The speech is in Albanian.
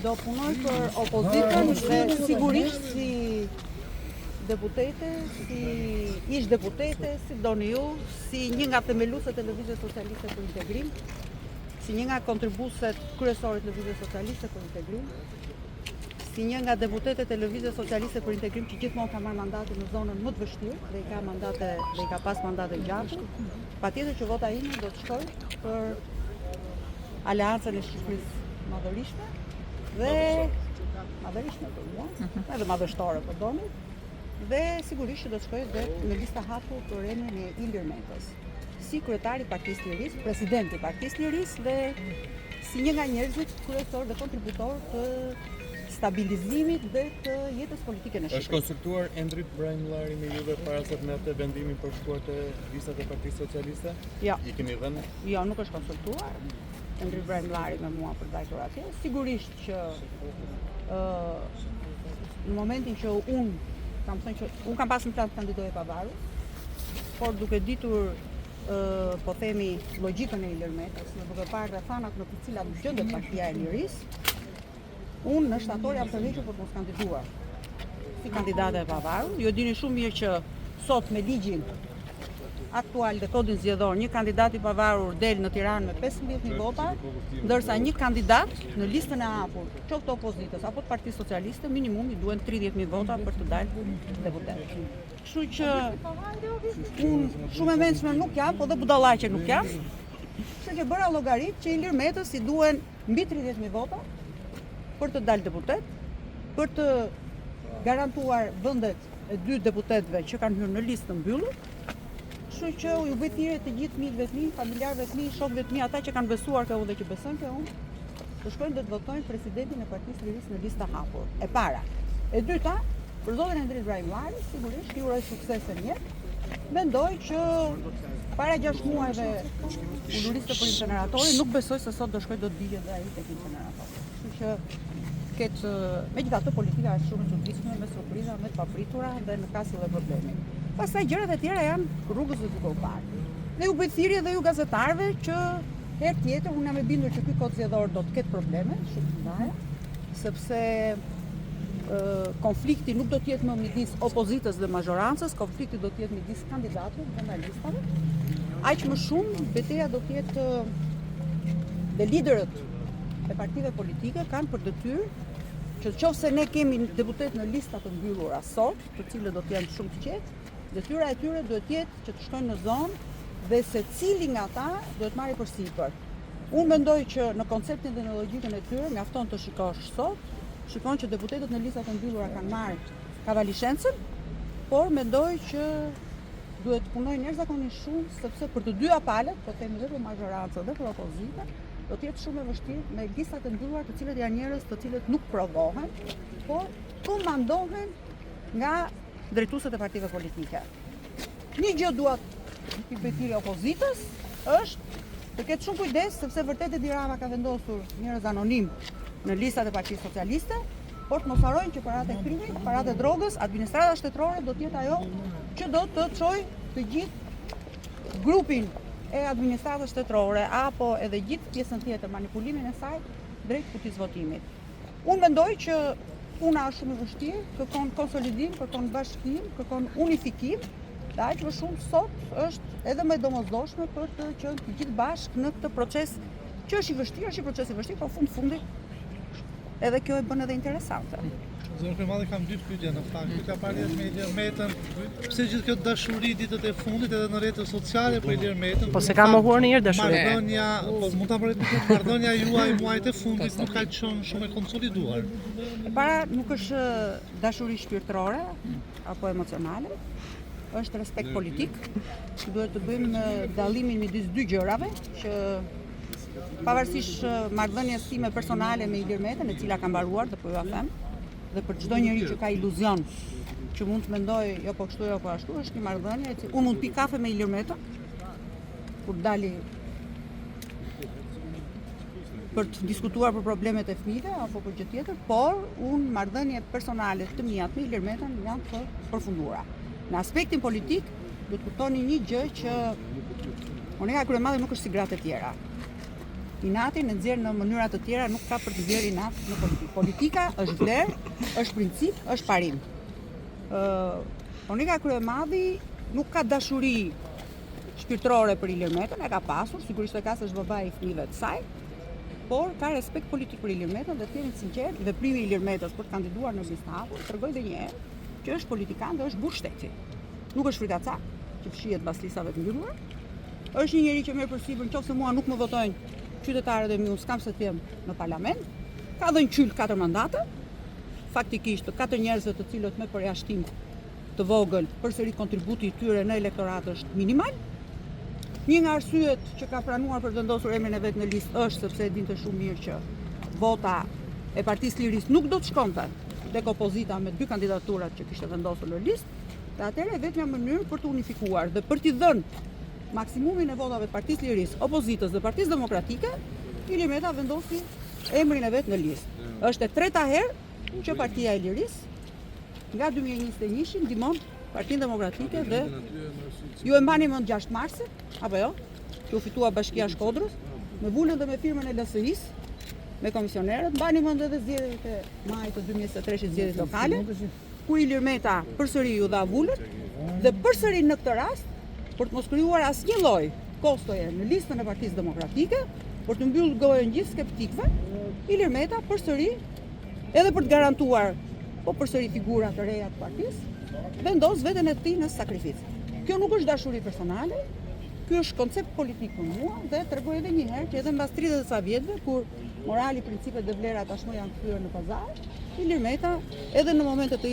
Do punoj për opozitën dhe sigurisht si deputete, si ish deputete, si doni ju, si një nga themeluesit e Lëvizjes Socialiste për Integrim, si një nga kontribuesit kryesorë të Lëvizjes Socialiste për Integrim, si një nga deputetet e Lëvizjes Socialiste për Integrim që gjithmonë ka marrë mandate në zonën më të vështirë dhe i ka pas mandate gjatë, patjetër që vota ime do të shkojë për Aleancën e Shqipërisë Madhërishme dhe edhe madhështore po doni, dhe sigurisht që do të shkojë dhe në lista hapur për emrin e Ilir Metës, si kryetari i Partisë Lirisë, presidenti i Partisë Lirisë dhe si një nga njerëzit kryesor dhe kontributor të stabilizimit dhe të jetës politike në Shqipëri. Është konsultuar Endri Brajmllari me ju dhe para se të merrte vendimin për shkuar te listat e Partisë Socialiste? Jo. I keni dhënë? Jo, nuk është konsultuar Endri Brajmllari me mua për dajtur atje. Sigurisht që në momentin që unë kam pasur plan të kandidoj pavarur, por duke ditur po themi logjikën e Ilir Metës dhe duke parë rrethanat në të cilat gjendet Partia e Lirisë, unë në shtator jam tërhequr për të mos kandiduar si kandidate e pavarur. Ju dini shumë mirë që sot me ligjin aktual dhe kodin zgjedhor një kandidat i pavarur del në Tiranë me 15.000 vota, ndërsa një kandidat në listën e hapur, qoftë opozitës apo të Partisë Socialiste, minimum i duhen 30.000 vota për të dalë deputet. Kështu që unë shumë e mendshme nuk jam, po dhe budallaqe nuk jam. Kështu që bëra llogarit që Ilir Metës i duhen mbi 30.000 vota për të dalë deputet, për të garantuar vendet e 2 deputetëve që kanë hyrë në listë të mbyllur. Kështu që ju bëj thirrje të gjithë miqve të mi, familjarëve të mi, shokëve të mi, ata që kanë besuar ke unë dhe që besojnë ke unë, të shkojnë dhe të votojnë presidentin e Partisë Lirisë në lista hapur. E para. E dyta, për zotin Endri Brajmllari, sigurisht i uroj sukses në jetë. Mendoj që para 6 muajve uluriste për inceneratori, nuk besoj se sot do shkoj do të bie dhe ai tek inceneratori. Kështu që megjithatë politika është shumë e çuditshme, me surpriza, me të papritura dhe në kas edhe probleme. Pastaj gjërat e tjera janë rrugës së duke u parë. Dhe ju bëj thirrje dhe ju gazetarëve që herë tjetër unë jam e bindur që ky kod zgjedhor do të ketë probleme shumë të mëdha, sepse konflikti nuk do të jetë më midis opozitës dhe mazhorancës, konflikti do të jetë midis kandidatëve dhe listave. Aq më shumë betejë do të jetë dhe liderët e partive politike kanë për detyrë që nëse ne kemi deputet në lista të mbyllura sot, të cilët do të jenë shumë të qetë, detyra e tyre duhet jetë që të shkojnë në zonë dhe secili nga ata duhet marrë përsipër. Unë mendoj që në konceptin dhe në logjikën e tyre mjafton të shikosh sot, shikon që deputetët në listat e mbyllura kanë marrë kavalishencën, por mendoj që duhet të punojnë jashtëzakonisht shumë, sepse për të dyja palët, po themi dhe për mazhorancën dhe për opozitën, do të jetë shumë e vështirë me listat e mbyllura të cilët janë njerëz të cilët nuk provohen, por komandohen nga drejtuesit e partive politike. Një gjë duhet i bëj thirrje opozitës është të ketë shumë kujdes, sepse vërtet Edi Rama ka vendosur njerëz anonim në listat e Partisë Socialiste, por të mos harrojnë që paratë e krimit, paratë e drogës, administrata shtetërore do të jetë ajo që do të çojë të gjithë grupin e administratës shtetërore apo edhe gjithë pjesën tjetër manipulimin e saj drejt kutizë votimit. Unë mendoj që puna është shumë e vështirë, kërkon konsolidim, kërkon bashkim, kërkon unifikim, dhe aq më shumë sot është edhe më domosdoshme për të qenë të gjithë bashkë në këtë proces që është i vështirë, është i proces i vështirë, por fundi edhe kjo e bën edhe interesante. Zëri Kryemalli, kam 2 pyetje në fakt. Pyetja e parë është me Ilir Metën. Pse gjithë kjo dashuri ditët e fundit edhe në rrjetet sociale për Ilir Metën? Po se ka mohuar një herë dashuri. Marrëdhënia, po mund ta bëhet marrëdhënia juaj muajt e fundit nuk ka qenë shumë e konsoliduar. E para nuk është dashuri shpirtërore apo emocionale, është respekt politik. Duhet të bëjmë dallimin midis 2 gjërave që pavarësisht marrëdhënies time personale me Ilir Metën, e cila ka mbaruar, dhe po ju a them, dhe për çdo njeri që ka iluzion që mund të mendoj jo po kështu jo po ashtu, është një marrëdhënie që unë mund të pi kafe me Ilir Metën kur dali për të diskutuar për problemet e fëmijëve apo për gjë tjetër, por unë marrëdhënie personale të mia me Ilir Metën janë të përfunduara. Në aspektin politik, do të kuptoni një gjë që Monika Kryemalli nuk është si gratë e tjera. Inatin e nxjerr në mënyra të tjera, nuk ka për të nxjerrë inat në politikë. Politika është vlerë, është princip, është parim. Monika Kryemadhi nuk ka dashuri shpirtërore për Ilir Metën, e ka pasur, sigurisht e ka se është babai i fëmijëve të saj, por ka respekt politik për Ilir Metën dhe të jemi sinqert, veprimi i Ilir Metës për të kandiduar në listë hapur tregoi edhe një herë që është politikan dhe është burr shteti. Nuk është frikacak që fshihet pas listave të mbyllura. Është një njerëz që merr përsipër, nëse mua nuk më votojnë qytetarët e mi, unë s'kam se të jem në parlament. Ka dhënë qyll 4 mandate. Faktikisht të 4 njerëzve të cilët me përjashtim të vogël, përsëri kontributi i tyre në elektorat është minimal. Një nga arsyet që ka pranuar për të vendosur emrin e vet në listë është sepse e dinte shumë mirë që vota e Partisë Lirisë nuk do të shkonte tek opozita me 2 kandidaturat që kishte vendosur në listë, dhe atëherë e vetmja mënyrë për të unifikuar dhe për t'i dhënë maksimumin e votave të Partisë Lirisë, opozitës dhe Partisë Demokratike, Ilir Meta vendosi emrin e vet në listë. Është e treta herë që Partia e Lirisë nga 2021 ndihmon Partinë Demokratike dhe ju e mbani mend 6 marsit, apo jo, që u fitua Bashkia Shkodrës, me vulën dhe me firmën e LSI-s, me komisionerët, mbani mend edhe zgjedhjet e majit të 2023 zgjedhjet lokale, ku Ilir Meta përsëri ju dha vulën dhe përsëri në këtë rast për të mos krijuar asnjë lloj kostoje në listën e Partisë Demokratike, për të mbyllur gojën gjithë skeptikëve, Ilir Meta përsëri edhe për të garantuar përsëri figura të reja të partisë, vendos veten e tij në sakrificë. Kjo nuk është dashuri personale, ky është koncept politik për mua dhe tregoj edhe një herë që edhe mbas 30 sa vjetëve, kur morali, principet dhe vlerat tashmë janë kthyer në pazar, Ilir Meta edhe në momente të